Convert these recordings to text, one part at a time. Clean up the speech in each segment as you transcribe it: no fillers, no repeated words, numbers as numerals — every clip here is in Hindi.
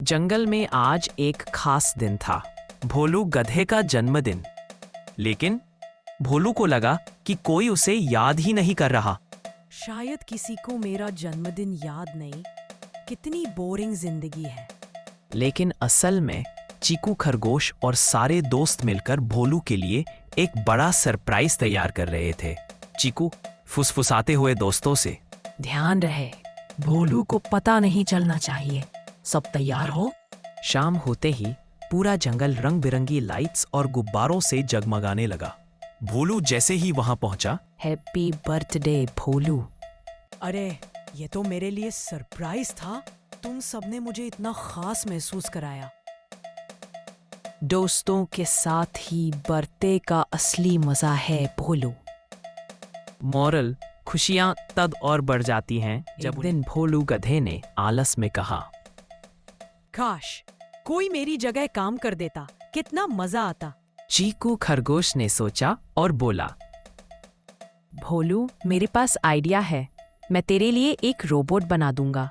जंगल में आज एक खास दिन था, भोलू गधे का जन्मदिन। लेकिन भोलू को लगा कि कोई उसे याद ही नहीं कर रहा। शायद किसी को मेरा जन्मदिन याद नहीं। कितनी बोरिंग जिंदगी है। लेकिन असल में चीकू खरगोश और सारे दोस्त मिलकर भोलू के लिए एक बड़ा सरप्राइज तैयार कर रहे थे। चीकू फुसफुसाते हुए दोस्तों से, ध्यान रहे, भोलू को पता नहीं चलना चाहिए। सब तैयार हो? शाम होते ही पूरा जंगल रंग बिरंगी लाइट्स और गुब्बारों से जगमगाने लगा। भोलू जैसे ही वहां पहुंचा, हैप्पी बर्थडे भोलू। अरे ये तो मेरे लिए सरप्राइज था। तुम सबने मुझे इतना खास महसूस कराया। दोस्तों के साथ ही बर्थडे का असली मजा है भोलू। मॉरल, खुशियां तब और बढ़ जाती हैं जब एक दिन भोलू गधे ने आलस में कहा, काश कोई मेरी जगह काम कर देता, कितना मजा आता। चीकू खरगोश ने सोचा और बोला, भोलू मेरे पास आइडिया है, मैं तेरे लिए एक रोबोट बना दूंगा।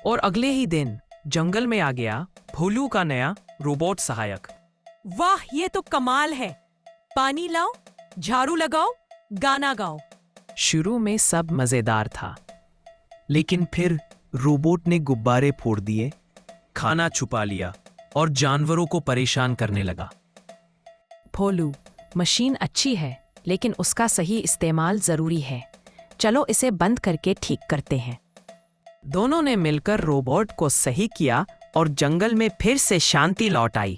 और अगले ही दिन जंगल में आ गया भोलू का नया रोबोट सहायक। वाह, ये तो कमाल है। पानी लाओ, झाड़ू लगाओ, गाना गाओ। शुरू में सब मजेदार था, लेकिन फिर रोबोट ने गुब्बारे फोड़ दिए, खाना छुपा लिया और जानवरों को परेशान करने लगा। भोलू, मशीन अच्छी है, लेकिन उसका सही इस्तेमाल जरूरी है। चलो इसे बंद करके ठीक करते हैं। दोनों ने मिलकर रोबोट को सही किया और जंगल में फिर से शांति लौट आई।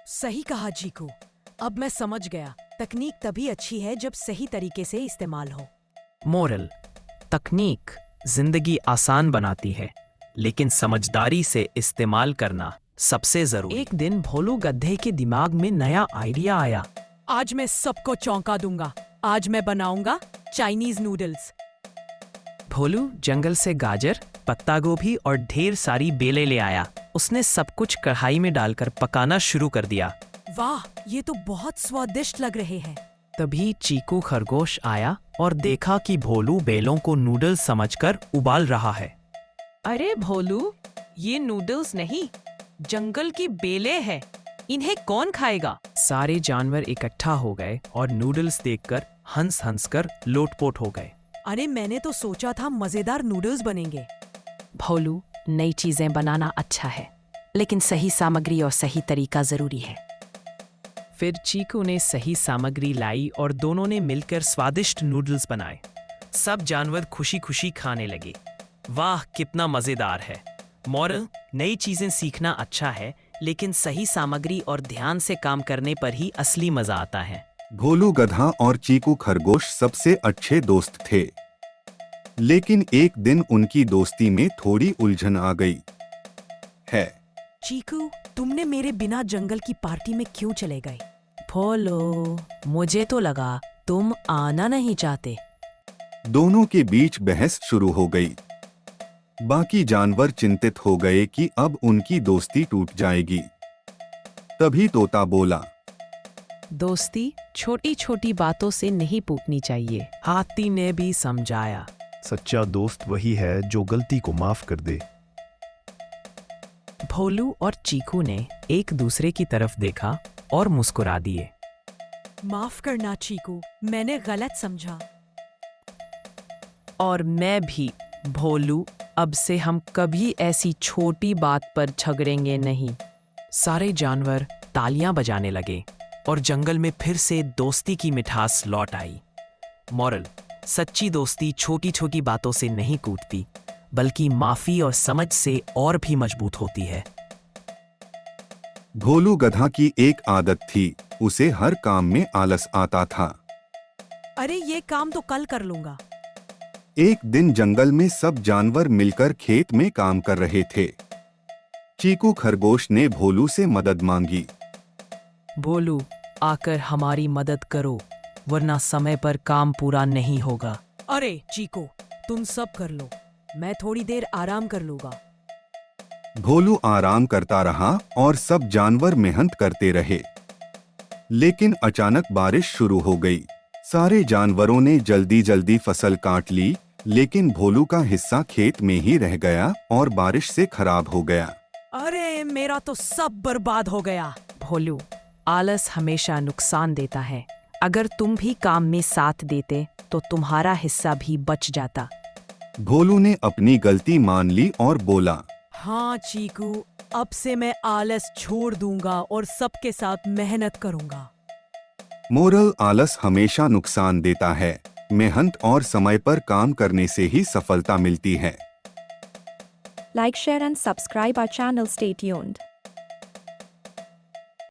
सही कहा चीकू। अब मैं समझ गया, तकनीक तभी अच्छी है जब सही तरीके से इस्तेमाल हो। मोरल, तकनीक जिंदगी आसान बनाती है, लेकिन समझदारी से इस्तेमाल करना सबसे जरूरी। एक दिन भोलू गधे के दिमाग में नया आइडिया आया। आज मैं सबको चौंका दूंगा। आज मैं बनाऊंगा चाइनीज नूडल्स। भोलू जंगल से गाजर, पत्ता गोभी और ढेर सारी बेलें ले आया। उसने सब कुछ कढ़ाई में डालकर पकाना शुरू कर दिया। वाह, ये तो बहुत स्वादिष्ट लग रहे हैं। तभी चीकू खरगोश आया और देखा कि भोलू बेलों को नूडल्स समझकर उबाल रहा है। अरे भोलू, ये नूडल्स नहीं, जंगल की बेलें हैं। इन्हें कौन खाएगा? सारे जानवर इकट्ठा हो गए और नूडल्स देखकर हंस हंसकर लोटपोट हो गए। अरे मैंने तो सोचा था मजेदार नूडल्स बनेंगे। भोलू, नई चीजें बनाना अच्छा है, लेकिन सही सामग्री और सही तरीका जरूरी है। फिर चीकू ने सही सामग्री लाई और दोनों ने मिलकर स्वादिष्ट नूडल्स बनाए। सब जानवर खुशी खुशी खाने लगे। वाह, कितना मजेदार है। मॉरल, नई चीजें सीखना अच्छा है, लेकिन सही सामग्री और ध्यान से काम करने पर ही असली मजा आता है। भोलू गधा और चीकू खरगोश सबसे अच्छे दोस्त थे, लेकिन एक दिन उनकी दोस्ती में थोड़ी उलझन आ गई है। चीकू, तुमने मेरे बिना जंगल की पार्टी में क्यों चले गए? भोलू, मुझे तो लगा तुम आना नहीं चाहते। दोनों के बीच बहस शुरू हो गई। बाकी जानवर चिंतित हो गए कि अब उनकी दोस्ती टूट जाएगी। तभी तोता बोला, दोस्ती छोटी छोटी बातों से नहीं टूटनी चाहिए। हाथी ने भी समझाया, सच्चा दोस्त वही है जो गलती को माफ कर दे। भोलू और चीकू ने एक दूसरे की तरफ देखा और मुस्कुरा दिए। माफ करना चीकू, मैंने गलत समझा। और मैं भी भोलू, अब से हम कभी ऐसी छोटी बात पर झगड़ेंगे नहीं। सारे जानवर तालियां बजाने लगे और जंगल में फिर से दोस्ती की मिठास लौट आई। मॉरल, सच्ची दोस्ती छोटी छोटी बातों से नहीं टूटती, बल्कि माफी और समझ से और भी मजबूत होती है। भोलू गधा की एक आदत थी, उसे हर काम में आलस आता था। अरे ये काम तो कल कर लूंगा। एक दिन जंगल में सब जानवर मिलकर खेत में काम कर रहे थे। चीकू खरगोश ने भोलू से मदद मांगी। भोलू, आकर हमारी मदद करो, वरना समय पर काम पूरा नहीं होगा। अरे चीकू, तुम सब कर लो, मैं थोड़ी देर आराम कर लूंगा। भोलू आराम करता रहा और सब जानवर मेहनत करते रहे। लेकिन अचानक बारिश शुरू हो गई। सारे जानवरों ने जल्दी जल्दी फसल काट ली, लेकिन भोलू का हिस्सा खेत में ही रह गया और बारिश से खराब हो गया। अरे मेरा तो सब बर्बाद हो गया। भोलू, आलस हमेशा नुकसान देता है। अगर तुम भी काम में साथ देते तो तुम्हारा हिस्सा भी बच जाता। भोलू ने अपनी गलती मान ली और बोला, हाँ चीकू, अब से मैं आलस छोड़ दूंगा और सबके साथ मेहनत करूंगा। मोरल: आलस हमेशा नुकसान देता है। मेहनत और समय पर काम करने से ही सफलता मिलती है। Like, share and subscribe our channel. Stay tuned.